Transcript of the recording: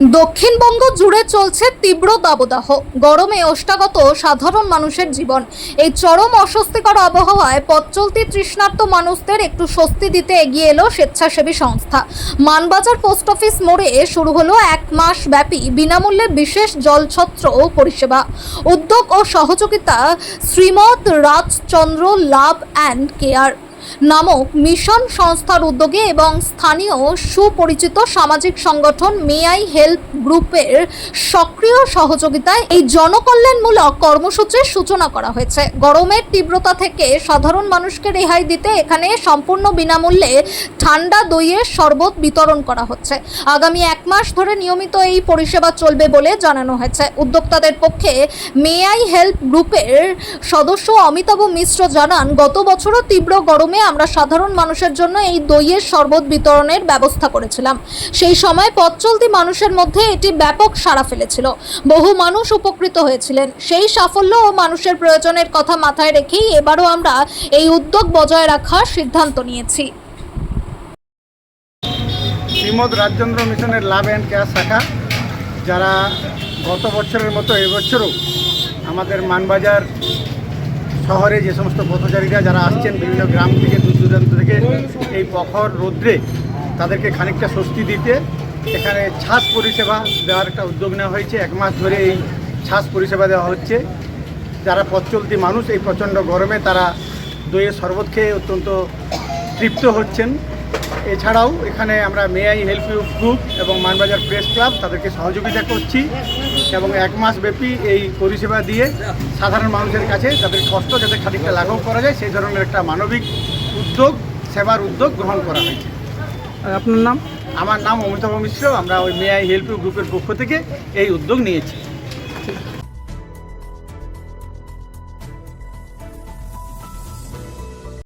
দক্ষিণবঙ্গ জুড়ে চলছে তীব্র দাবদাহ। গরমে ওষ্ঠাগত সাধারণ মানুষের জীবন। এই চরম অস্বস্তিকর আবহাওয়ায় পথ চলতি তৃষ্ণার্ত মানুষদের একটু স্বস্তি দিতে এগিয়ে এলো স্বেচ্ছাসেবী সংস্থা। মানবাজার পোস্ট অফিস মোড়ে শুরু হলো 1 মাস ব্যাপী বিনামূল্যে বিশেষ জলছত্র পরিষেবা। উদ্যোগ ও সহযোগিতা Shrimad Rajchandra love and care নামক মিশন সংস্থার উদ্যোগে এবং স্থানীয় সুপরিচিত সামাজিক সংগঠন মে আই হেল্প গ্রুপের সক্রিয় সহযোগিতায় এই জনকল্যাণমূলক কর্মসূচির সূচনা করা হয়েছে। গরমের তীব্রতা থেকে সাধারণ মানুষকে রেহাই দিতে এখানে সম্পূর্ণ বিনামূল্যে ঠান্ডা দইয়ের শরবত বিতরণ করা হচ্ছে। আগামী 1 মাস ধরে নিয়মিত এই পরিষেবা চলবে বলে জানানো হয়েছে। উদ্যোক্তাদের পক্ষে মে আই হেল্প গ্রুপের সদস্য অমিতাভ মিশ্র জানান, গত বছরও তীব্র গরমে আমরা সাধারণ মানুষের জন্য এই দইয়ের শরবত বিতরণের ব্যবস্থা করেছিলাম। সেই সময় পথ চলতি মানুষের মধ্যে এটি ব্যাপক সাড়া ফেলেছিল। বহু মানুষ উপকৃত হয়েছিলেন। সেই সাফল্য ও মানুষের প্রয়োজনের কথা মাথায় রেখেই এবারও আমরা এই উদ্যোগ বজায় রাখার সিদ্ধান্ত নিয়েছি। শ্রীমৎ রাজচন্দ্র মিশনের লাভ অ্যান্ড কেয়ার শাখা, যারা গত বছরের মতো এবছরও আমাদের মানবাজার শহরে যে সমস্ত পথচারীরা যারা আসছেন বিভিন্ন গ্রাম থেকে দূর দূরান্ত থেকে এই প্রখর রৌদ্রে তাদেরকে খানিকটা স্বস্তি দিতে এখানে ছাস পরিষেবা দেওয়ার একটা উদ্যোগ নেওয়া হয়েছে। 1 মাস ধরে এই ছাস পরিষেবা দেওয়া হচ্ছে। যারা পথ চলতি মানুষ এই প্রচণ্ড গরমে তারা দইয়ের শরবত খেয়ে অত্যন্ত তৃপ্ত হচ্ছেন। এছাড়াও এখানে আমরা May I help you group এবং মানবাজার প্রেস ক্লাব তাদেরকে সহযোগিতা করছি এবং 1 মাস ব্যাপী এই পরিষেবা দিয়ে সাধারণ মানুষের কাছে তাদের কষ্ট যাতে খানিকটা লাঘব করা যায় সেই ধরনের একটা মানবিক উদ্যোগ, সেবার উদ্যোগ গ্রহণ করা হয়েছে। আপনার নাম? আমার নাম অমিতাভ মিশ্র। আমরা ওই মে আই হেল্প ইউ গ্রুপের পক্ষ থেকে এই উদ্যোগ নিয়েছি।